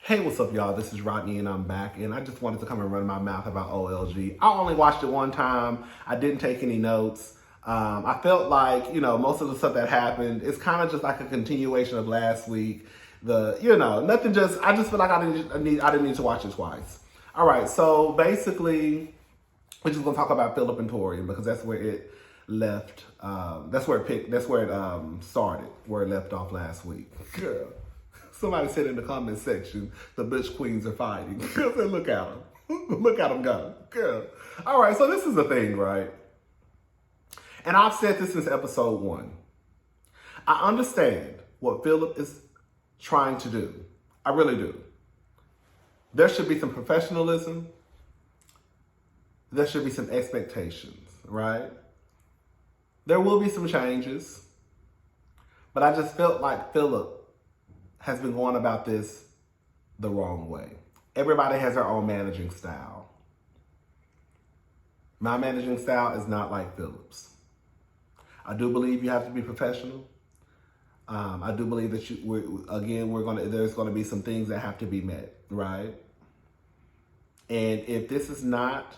Hey, what's up, y'all? This is Rodney, and I'm back. And I just wanted to come and run my mouth about OLG. I only watched it one time. I didn't take any notes. I felt like, most of the stuff that happened, it's kind of just like a continuation of last week. Nothing just, I just feel like I didn't need to watch it twice. All right, so basically, we're just going to talk about Philip and Torian because that's where it left. That's where it started, where it left off last week. Girl. Somebody said in the comment section, the bitch queens are fighting. Girl said, look at them. Look at them go. Girl. All right, so this is the thing, right? And I've said this since episode 1. I understand what Philip is trying to do. I really do. There should be some professionalism. There should be some expectations, right? There will be some changes. But I just felt like Philip has been going about this the wrong way. Everybody has their own managing style. My managing style is not like Philip's. I do believe you have to be professional. I do believe that there's gonna be some things that have to be met, right? And if this is not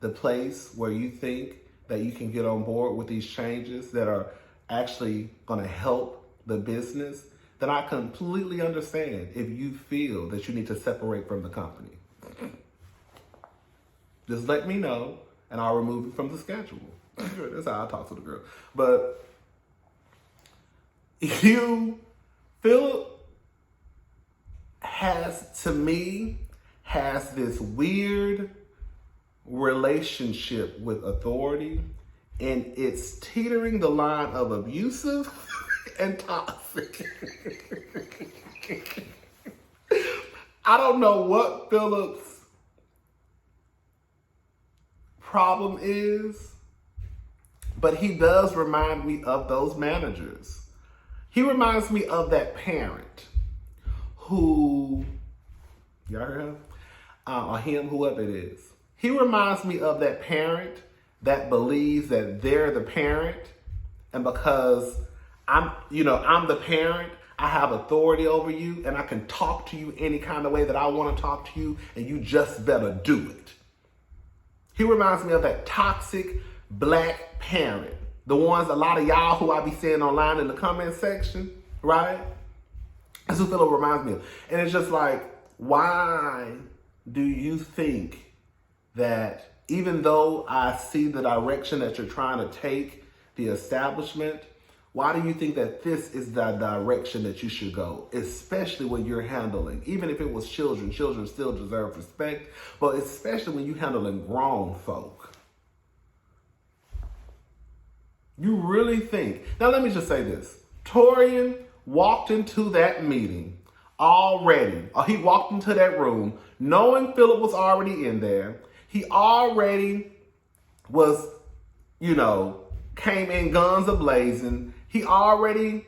the place where you think that you can get on board with these changes that are actually gonna help the business, then I completely understand if you feel that you need to separate from the company. Just let me know and I'll remove you from the schedule. That's how I talk to the girl. But Philip has this weird relationship with authority, and it's teetering the line of abusive and toxic. I don't know what Philip's problem is, but he does remind me of those managers. He reminds me of that parent who, y'all heard him? Or him, whoever it is. He reminds me of that parent that believes that they're the parent, and because I'm the parent, I have authority over you, and I can talk to you any kind of way that I want to talk to you, and you just better do it. He reminds me of that toxic black parent. The ones, a lot of y'all who I be seeing online in the comment section, right? That's who Philip reminds me of. And it's just like, why do you think that even though I see the direction that you're trying to take the establishment, why do you think that this is the direction that you should go? Especially when you're handling, even if it was children still deserve respect, but especially when you're handling grown folk. You really think, now let me just say this. Torian walked into that meeting already, or he walked into that room knowing Philip was already in there. He already was, came in guns a-blazing. He already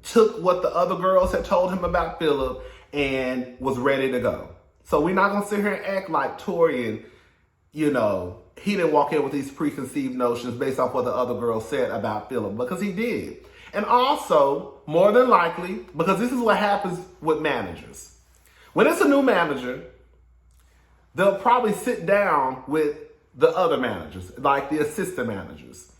took what the other girls had told him about Philip and was ready to go. So we're not going to sit here and act like Torian, he didn't walk in with these preconceived notions based off what the other girls said about Philip, because he did. And also, more than likely, because this is what happens with managers. When it's a new manager, they'll probably sit down with the other managers, like the assistant managers.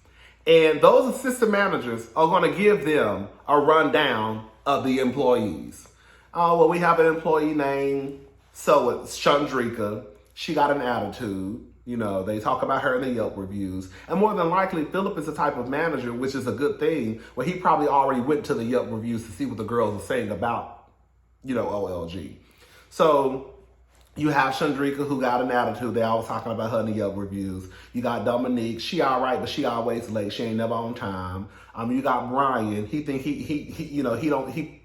And those assistant managers are going to give them a rundown of the employees. Oh, well, we have an employee named Chandrika. She got an attitude. They talk about her in the Yelp reviews. And more than likely, Philip is the type of manager, which is a good thing, where he probably already went to the Yelp reviews to see what the girls are saying about, OLG. So you have Chandrika, who got an attitude. They always talking about her in the Yelp reviews. You got Dominique. She all right, but she always late. She ain't never on time. You got Brian. He think he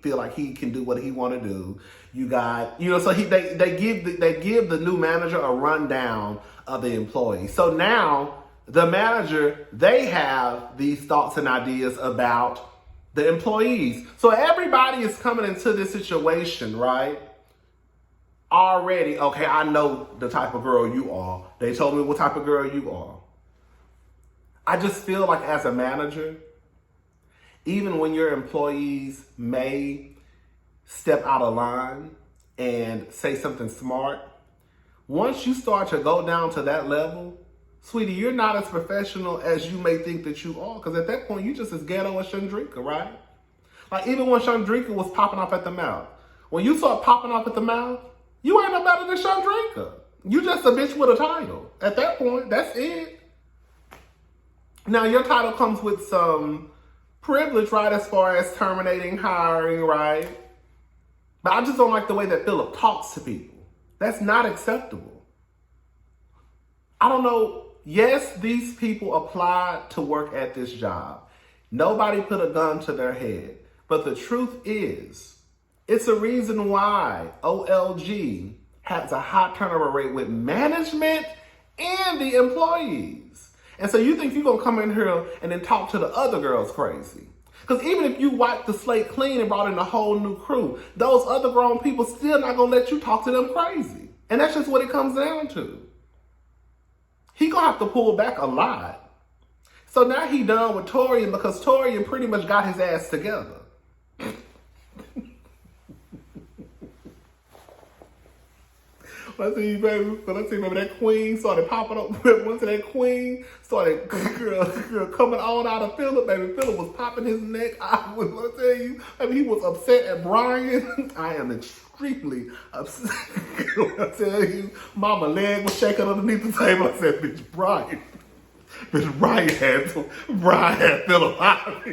feel like he can do what he want to do. You got, so they give the new manager a rundown of the employees. So now the manager, they have these thoughts and ideas about the employees. So everybody is coming into this situation, right? Already, okay, I know the type of girl you are. They told me what type of girl you are. I just feel like as a manager, even when your employees may step out of line and say something smart, once you start to go down to that level, sweetie, you're not as professional as you may think that you are. Because at that point, you just as ghetto as Chandrika, right? Like, even when Chandrika was popping off at the mouth, when you start popping off at the mouth, you ain't no better than Chandrika. You just a bitch with a title. At that point, that's it. Now, your title comes with some privilege, right, as far as terminating, hiring, right? But I just don't like the way that Philip talks to people. That's not acceptable. I don't know. Yes, these people applied to work at this job. Nobody put a gun to their head. But the truth is, it's a reason why OLG has a high turnover rate with management and the employees. And so you think you're going to come in here and then talk to the other girls crazy. Because even if you wiped the slate clean and brought in a whole new crew, those other grown people still not going to let you talk to them crazy. And that's just what it comes down to. He going to have to pull back a lot. So now he done with Torian because Torian pretty much got his ass together. Let's see, baby. That queen started popping up. Once that queen started girl coming on out of Philip, baby. Philip was popping his neck. I tell you, he was upset at Brian. I am extremely upset. I tell you, mama leg was shaking underneath the table. I said, bitch, Brian had Philip out.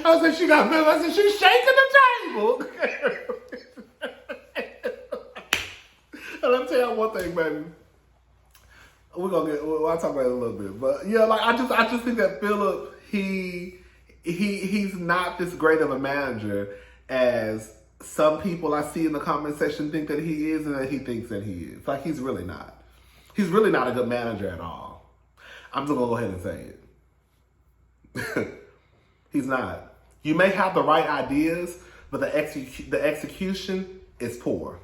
I said, she got Philip. I said, she's shaking the table. And let me tell you one thing, baby. I'll talk about it a little bit. But yeah, like I just think that Philip, he's not this great of a manager as some people I see in the comment section think that he is and that he thinks that he is. Like, he's really not. He's really not a good manager at all. I'm just gonna go ahead and say it. He's not. You may have the right ideas, but the execution is poor.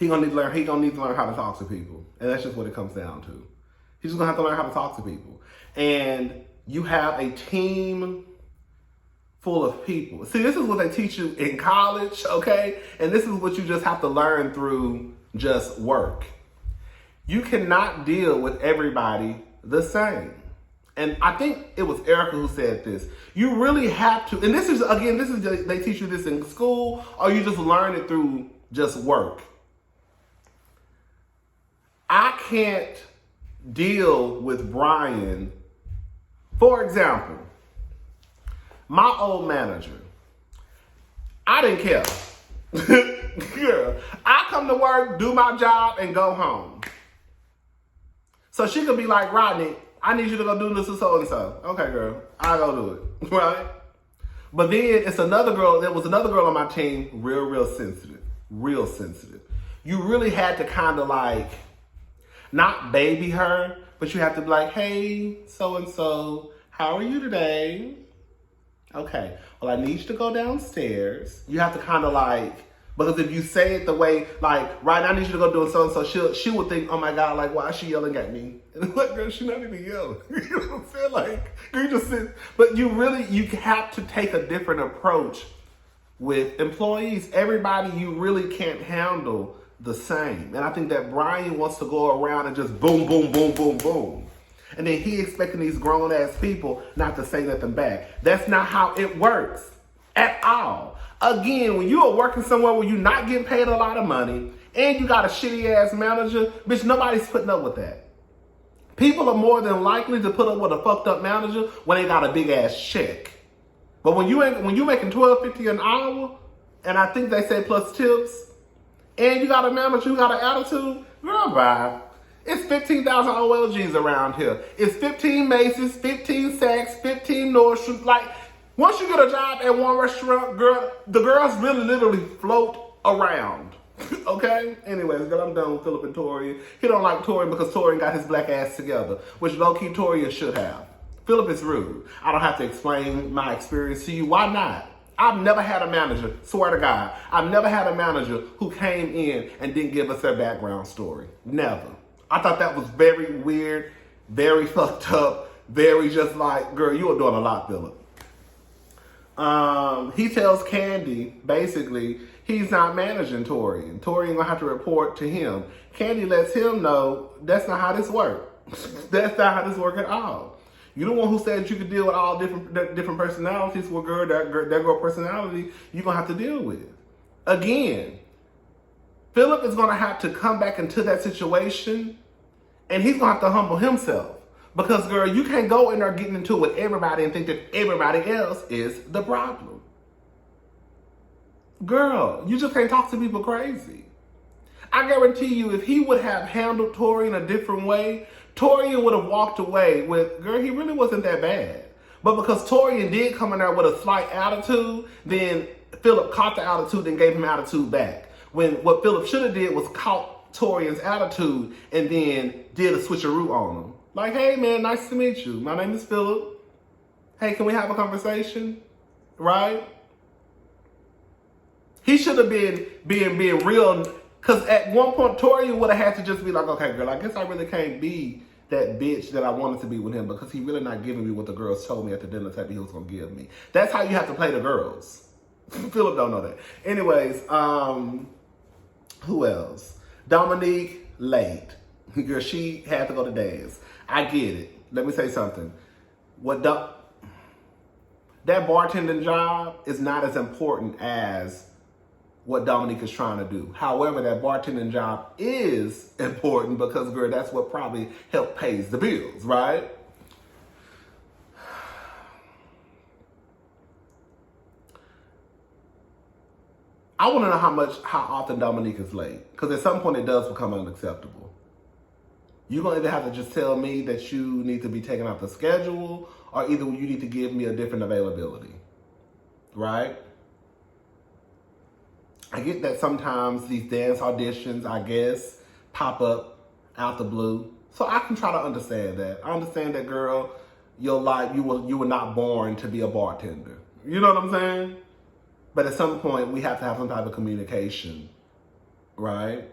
He gonna need to learn how to talk to people. And that's just what it comes down to. He's just gonna have to learn how to talk to people. And you have a team full of people. See, this is what they teach you in college, okay? And this is what you just have to learn through just work. You cannot deal with everybody the same. And I think it was Erica who said this. You really have to, and they teach you this in school, or you just learn it through just work. I can't deal with Brian. For example, my old manager, I didn't care. Yeah. I come to work, do my job, and go home. So she could be like, Rodney, I need you to go do this or so-and-so. Okay, girl, I'll go do it, right? But then there was another girl on my team, real sensitive. You really had to kind of like, not baby her, but you have to be like, hey, so-and-so, how are you today? Okay, well, I need you to go downstairs. You have to kind of like, because if you say it the way, like, right now I need you to go do it so-and-so, she would think, oh my God, like, why is she yelling at me? And I'm like, girl, she's not even yelling. You know what I'm saying? Like, you just sit. But you have to take a different approach with employees. Everybody you really can't handle the same. And I think that Brian wants to go around and just boom, boom, boom, boom, boom. And then he expecting these grown-ass people not to say nothing back. That's not how it works at all. Again, when you are working somewhere where you're not getting paid a lot of money and you got a shitty-ass manager, bitch, nobody's putting up with that. People are more than likely to put up with a fucked up manager when they got a big-ass check. But when you making $12.50 an hour, and I think they say plus tips, and you got a manager who got an attitude, girl, bye. It's 15,000 OLGs around here. It's 15 Macy's, 15 Saks, 15 Nordstrom. Like, once you get a job at one restaurant, girl, the girls really literally float around. Okay? Anyways, girl, I'm done with Philip and Torian. He don't like Torian because Torian got his black ass together, which low-key Torian should have. Philip is rude. I don't have to explain my experience to you. Why not? I've never had a manager, swear to God, I've never had a manager who came in and didn't give us their background story. Never. I thought that was very weird, very fucked up, Very just like, girl, you are doing a lot, Philip. He tells Kandi, basically, he's not managing Torian. Torian gonna have to report to him. Kandi lets him know that's not how this works. That's not how this works at all. You the one who said you could deal with all different personalities. Well, girl, that girl personality, you're gonna have to deal with. Again, Philip is gonna have to come back into that situation, and he's gonna have to humble himself. Because, girl, you can't go in there getting into it with everybody and think that everybody else is the problem. Girl, you just can't talk to people crazy. I guarantee you, if he would have handled Torian a different way, Torian would have walked away with, girl, he really wasn't that bad. But because Torian did come in there with a slight attitude, then Philip caught the attitude and gave him attitude back. When what Philip should have did was caught Torian's attitude and then did a switcheroo on him. Like, hey, man, nice to meet you. My name is Philip. Hey, can we have a conversation? Right? He should have been being real. Because at one point, Torian would have had to just be like, okay, girl, I guess I really can't be that bitch that I wanted to be with him because he really not giving me what the girls told me at the dinner table he was going to give me. That's how you have to play the girls. Philip don't know that. Anyways, who else? Dominique late. Girl, she had to go to dance. I get it. Let me say something. That bartending job is not as important as what Dominique is trying to do. However, that bartending job is important because, girl, that's what probably help pays the bills, right? I want to know how often Dominique is late. Because at some point it does become unacceptable. You're going to either have to just tell me that you need to be taken off the schedule, or either you need to give me a different availability, right? I get that sometimes these dance auditions, I guess, pop up out the blue. So I can try to understand that. I understand that, girl, you were not born to be a bartender. You know what I'm saying? But at some point, we have to have some type of communication, right?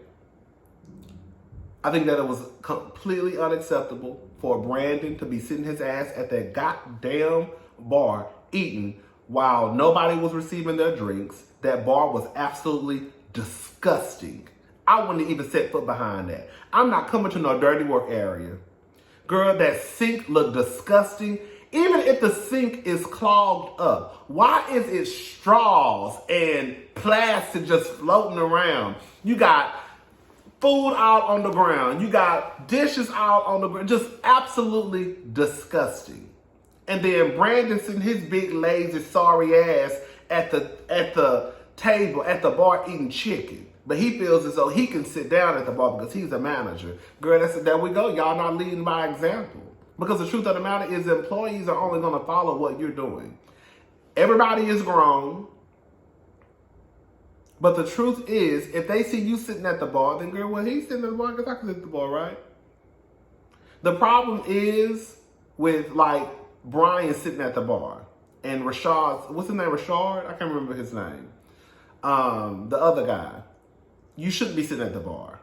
I think that it was completely unacceptable for Brandon to be sitting his ass at that goddamn bar eating while nobody was receiving their drinks. That bar was absolutely disgusting. I wouldn't even set foot behind that. I'm not coming to no dirty work area. Girl, that sink looked disgusting. Even if the sink is clogged up, why is it straws and plastic just floating around? You got food out on the ground. You got dishes out on the ground. Just absolutely disgusting. And then Brandon sitting his big, lazy, sorry ass at the table, at the bar eating chicken. But he feels as though he can sit down at the bar because he's a manager. Girl, there we go. Y'all not leading by example. Because the truth of the matter is employees are only going to follow what you're doing. Everybody is grown. But the truth is, if they see you sitting at the bar, then girl, well, he's sitting at the bar because I can sit at the bar, right? The problem is with, like, Brian sitting at the bar. And Rashad, what's his name, Rashad? I can't remember his name. The other guy. You shouldn't be sitting at the bar.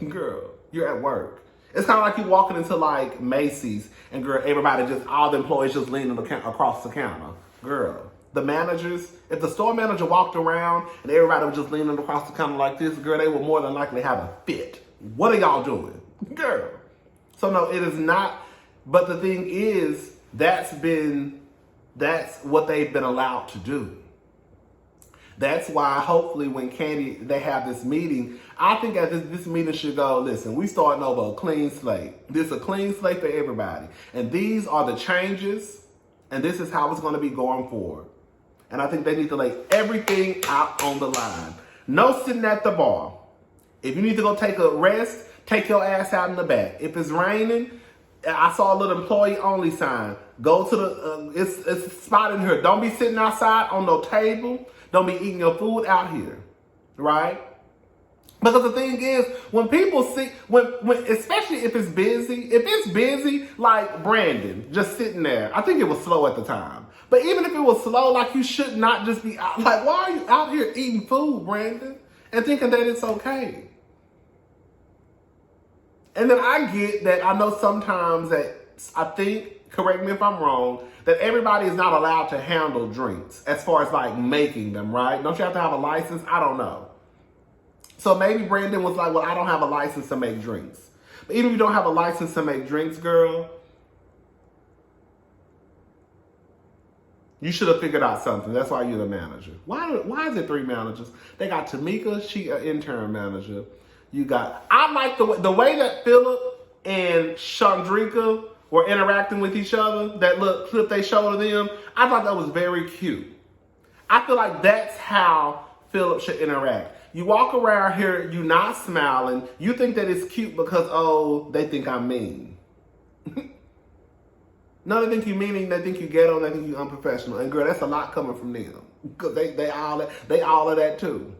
Girl, you're at work. It's kind of like you walking into, like, Macy's and, girl, everybody just, all the employees just leaning across the counter. Girl, the managers, if the store manager walked around and everybody was just leaning across the counter like this, girl, they would more than likely have a fit. What are y'all doing? Girl. So, no, it is not. But the thing is, that's what they've been allowed to do. That's why, hopefully, when Kandi, they have this meeting, I think that this meeting should go, listen, we starting over a clean slate. This is a clean slate for everybody. And these are the changes, and this is how it's going to be going forward. And I think they need to lay everything out on the line. No sitting at the bar. If you need to go take a rest, take your ass out in the back. If it's raining, I saw a little employee only sign. Go to the, it's a spot in here. Don't be sitting outside on no table. Don't be eating your food out here, right? Because the thing is, when people see, when especially if it's busy, like Brandon, just sitting there. I think it was slow at the time. But even if it was slow, like, you should not just be out. Like, why are you out here eating food, Brandon? And thinking that it's okay. And then I get that, I know sometimes that, I think, correct me if I'm wrong, that everybody is not allowed to handle drinks as far as like making them, right? Don't you have to have a license? I don't know. So maybe Brandon was like, well, I don't have a license to make drinks. But even if you don't have a license to make drinks, girl, you should have figured out something. That's why you're the manager. Why is it 3 managers? They got Tamika, she an intern manager. You got, I like the way that Philip and Chandrika were interacting with each other, that little clip they showed of them. I thought that was very cute. I feel like that's how Philip should interact. You walk around here, you not smiling, you think that it's cute because, oh, they think I'm mean. No, they think you mean, they think you ghetto, they think you unprofessional. And girl, that's a lot coming from them. Because they all of that too.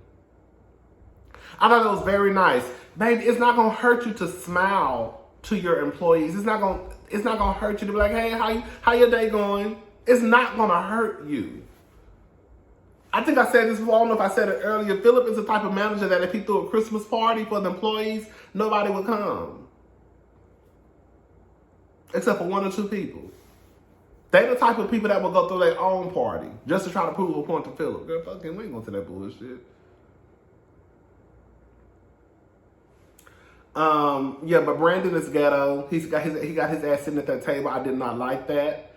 I thought it was very nice. Baby, it's not gonna hurt you to smile to your employees. It's not gonna hurt you to be like, hey, how your day going? It's not gonna hurt you. I think I said this before, I don't know if I said it earlier. Philip is the type of manager that if he threw a Christmas party for the employees, nobody would come. Except for 1 or 2 people. They the type of people that will go through their own party just to try to prove a point to Philip. Girl, fucking, we ain't going to that bullshit. Yeah, but Brandon is ghetto. He got his ass sitting at that table. I did not like that.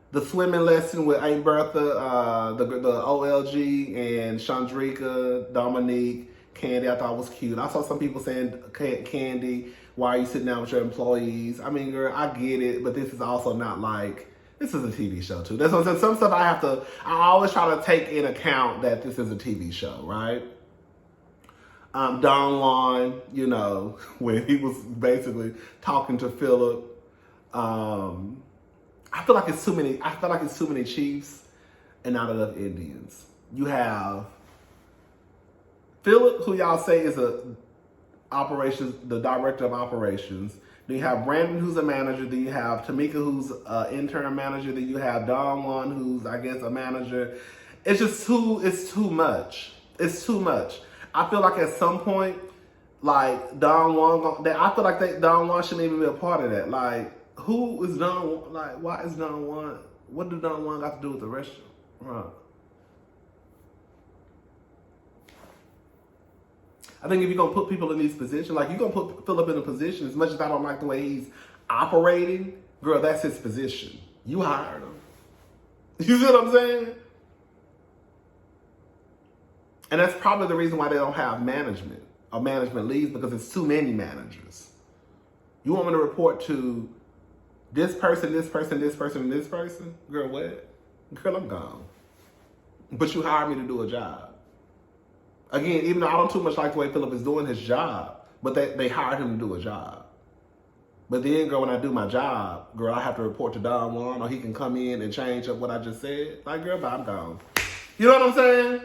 The swimming lesson with Aunt Bertha, the OLG, and Chandrika, Dominique, Kandi, I thought was cute. I saw some people saying, Kandi, why are you sitting down with your employees? I mean, girl, I get it, but this is also not like, this is a TV show too. That's what I'm saying. Some stuff I always try to take in account that this is a TV show, right? Don Juan, you know, when he was basically talking to Philip, I feel like it's too many chiefs and not enough Indians. You have Philip, who y'all say is the director of operations. Then you have Brandon, who's a manager. Then you have Tamika, who's an intern manager. Then you have Don Juan, who's, I guess, a manager. It's too much. It's too much. I feel like at some point, like Don Juan, I feel like Don Juan shouldn't even be a part of that. Like, who is Don Juan? Like, why is Don Juan? What did Don Juan got to do with the restaurant? I think if you're going to put people in these positions, like you're going to put Philip in a position, as much as I don't like the way he's operating, girl, that's his position. You hired him. You see what I'm saying? And that's probably the reason why they don't have management or management leads, because it's too many managers. You want me to report to this person, this person, this person, and this person? Girl, what? Girl, I'm gone. But you hired me to do a job. Again, even though I don't too much like the way Philip is doing his job, but they hired him to do a job. But then, girl, when I do my job, girl, I have to report to Don Juan, or he can come in and change up what I just said. Like, girl, but I'm gone. You know what I'm saying?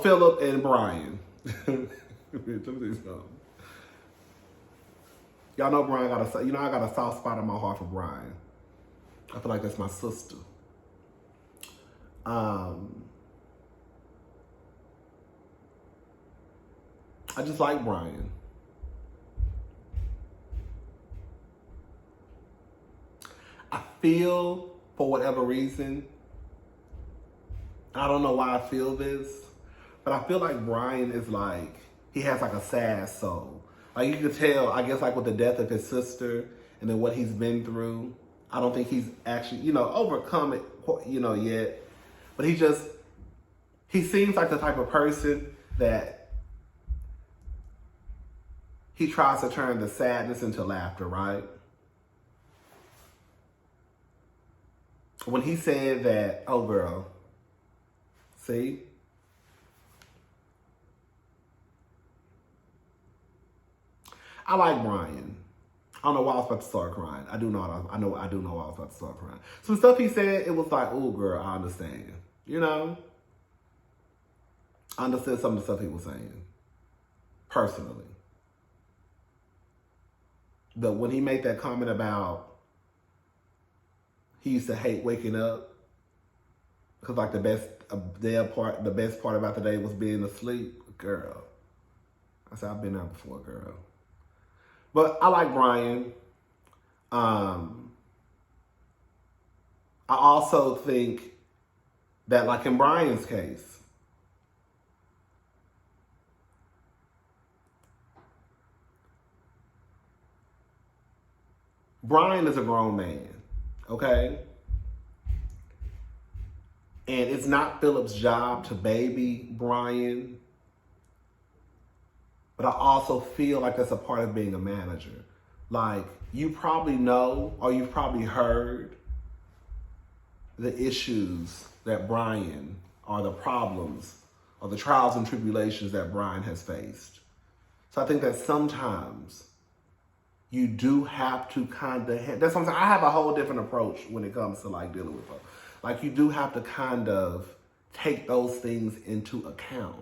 Philip and Brian. Let me tell you something. Y'all know Brian I got a soft spot in my heart for Brian. I feel like that's my sister. I just like Brian. I feel, for whatever reason, I don't know why I feel this, but I feel like Brian is like, he has like a sad soul. Like you could tell, I guess like with the death of his sister and then what he's been through, I don't think he's actually, overcome it, yet. But he seems like the type of person that he tries to turn the sadness into laughter, right? When he said that, oh girl, see? I like Brian. I don't know why I was about to start crying. I do know why I was about to start crying. Some stuff he said, it was like, oh girl, I understand. I understood some of the stuff he was saying. Personally. But when he made that comment about he used to hate waking up, because like the best part about the day was being asleep, girl. I said, I've been there before, girl. But I like Brian. I also think that, like in Brian's case, Brian is a grown man, okay? And it's not Philip's job to baby Brian. But I also feel like that's a part of being a manager. Like, you probably know or you've probably heard the issues that Brian, or the problems, or the trials and tribulations that Brian has faced. So I think that sometimes you do have to kind of, that's what I'm saying. I have a whole different approach when it comes to like dealing with folks. Like, you do have to kind of take those things into account,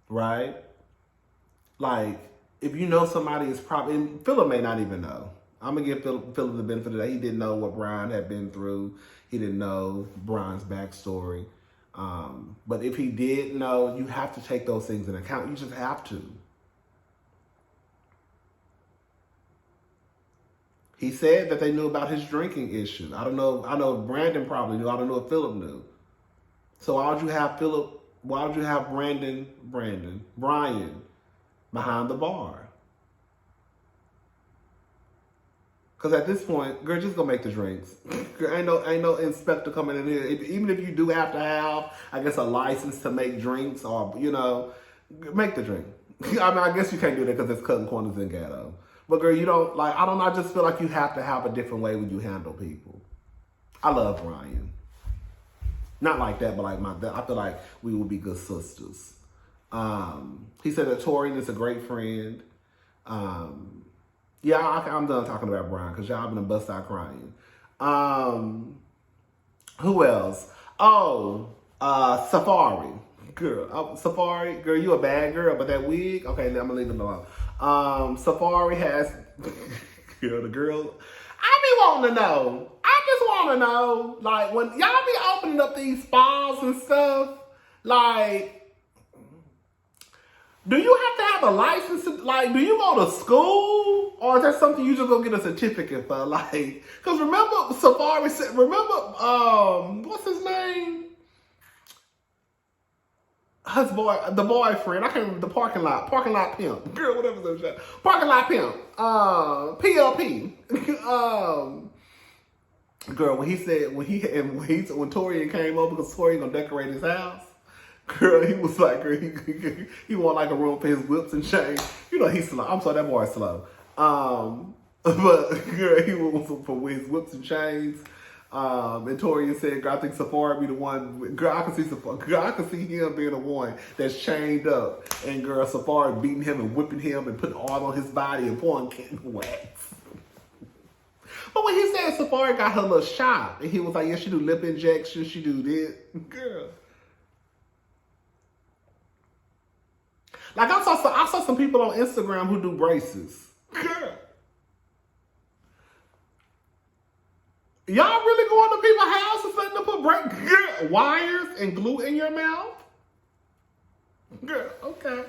right? Like, if you know somebody is probably, and Philip may not even know. I'm going to give Philip the benefit of that. He didn't know what Brian had been through. He didn't know Brian's backstory. But if he did know, you have to take those things into account. You just have to. He said that they knew about his drinking issue. I don't know. I know Brandon probably knew. I don't know if Philip knew. So why would you have Brian behind the bar? Because at this point, girl, just go make the drinks. Girl, ain't no inspector coming in here. Even if you do have to have, I guess, a license to make drinks, or, you know, make the drink. I mean, I guess you can't do that because it's cutting corners in ghetto. But girl, you don't, like, I just feel like you have to have a different way when you handle people. I love Ryan. Not like that, but like I feel like we will be good sisters. He said that Torian is a great friend. Yeah, I'm done talking about Brian because y'all been a bust out crying. Who else? Oh, Safari. Girl, Safari, girl, you a bad girl, but that wig, okay, I'm gonna leave it alone. Safari has, girl, the girl, I be wanting to know. I just want to know, like, when y'all be opening up these spas and stuff, like, do you have to have a license? Like, do you go to school? Or is that something you just go get a certificate for? Like, because remember, Safari said, what's his name? The boyfriend, I can't remember, the parking lot pimp. Girl, whatever those shit. Parking lot pimp. PLP. Girl, when Torian came over, because Torian gonna decorate his house, girl, he was like, girl, he want like a room for his whips and chains. You know, he's slow. I'm sorry, that boy's slow. But girl, he wants for his whips and chains. And Torian said, girl, I think Safari be the one. Girl, I can see him being the one that's chained up. And girl, Safari beating him and whipping him and putting oil on his body and pouring wax. But when he said Safari got her little shot, and he was like, yeah, she do lip injections, she do this. Girl. Like, I saw some people on Instagram who do braces. Girl. Y'all really going to people's houses letting them put wires and glue in your mouth? Girl, okay.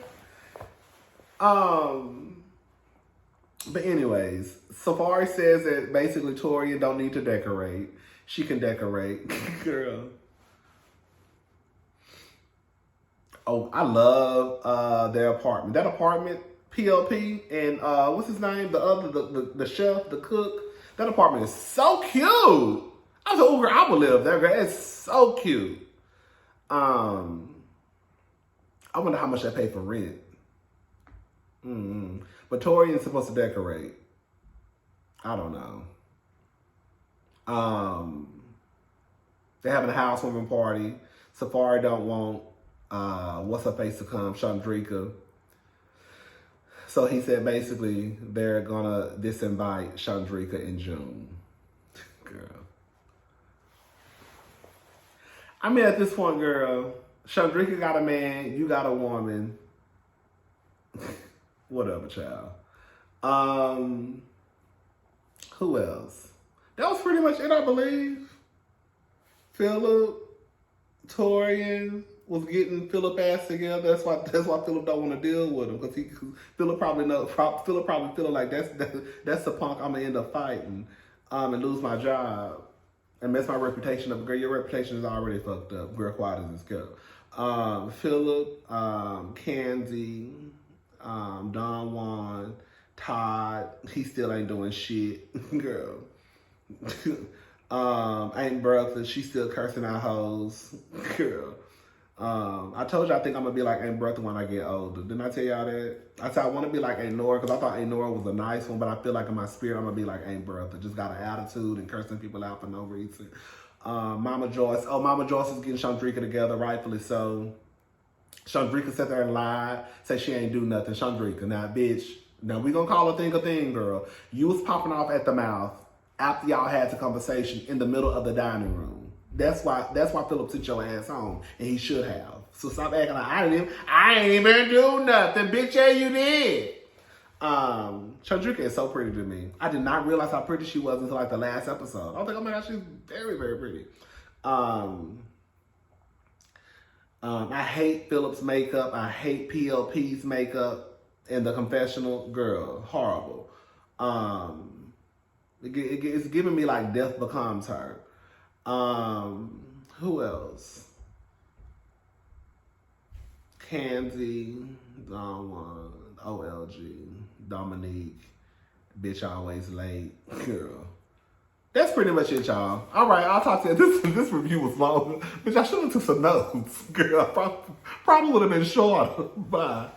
But anyways, Safari says that basically Torian don't need to decorate. She can decorate. Girl. Oh, I love their apartment. That apartment, PLP, and what's his name? The chef, the cook. That apartment is so cute. I was like, oh, girl, I would live there, girl. It's so cute. I wonder how much they pay for rent. But Torian's supposed to decorate. I don't know. They're having a housewarming party. Safari don't want what's her face to come, Chandrika. So he said basically they're gonna disinvite Chandrika in June. Girl. I mean, at this point, girl, Chandrika got a man, you got a woman. Whatever, child. Who else? That was pretty much it, I believe. Philip, Torian, was getting Philip ass together. That's why Philip don't want to deal with him, because Philip probably feeling like that's the punk I'm gonna end up fighting, and lose my job and mess my reputation up. Girl, your reputation is already fucked up. Girl, quiet as it's go. Philip, Kandi, Don Juan, Todd, he still ain't doing shit. Girl. Aunt Bertha, she still cursing out hoes. Girl. I told you I think I'm gonna be like Aunt Bertha when I get older. Didn't I tell y'all that? I said I want to be like Aunt Nora, because I thought Aunt Nora was a nice one, but I feel like in my spirit I'm gonna be like Aunt Bertha. Just got an attitude and cursing people out for no reason. Mama Joyce. Oh, Mama Joyce is getting Chandrika together, rightfully so. Chandrika sat there and lied, say she ain't do nothing. Chandrika, now bitch, now we gonna call a thing, girl. You was popping off at the mouth after y'all had the conversation in the middle of the dining room. That's why Philip sent your ass home, and he should have. So stop acting like I ain't even do nothing, bitch. Yeah, you did. Chandrika is so pretty to me. I did not realize how pretty she was until like the last episode. I was like, oh my gosh, she's very, very pretty. I hate Philip's makeup. I hate PLP's makeup in the confessional. Girl, horrible. It's giving me like Death Becomes Her. Who else? Kandi, Don Juan, OLG, Dominique, bitch always late. Girl. That's pretty much it, y'all. All right, I'll talk to you. This review was long, but I should have took some notes. Girl, probably would have been shorter. Bye.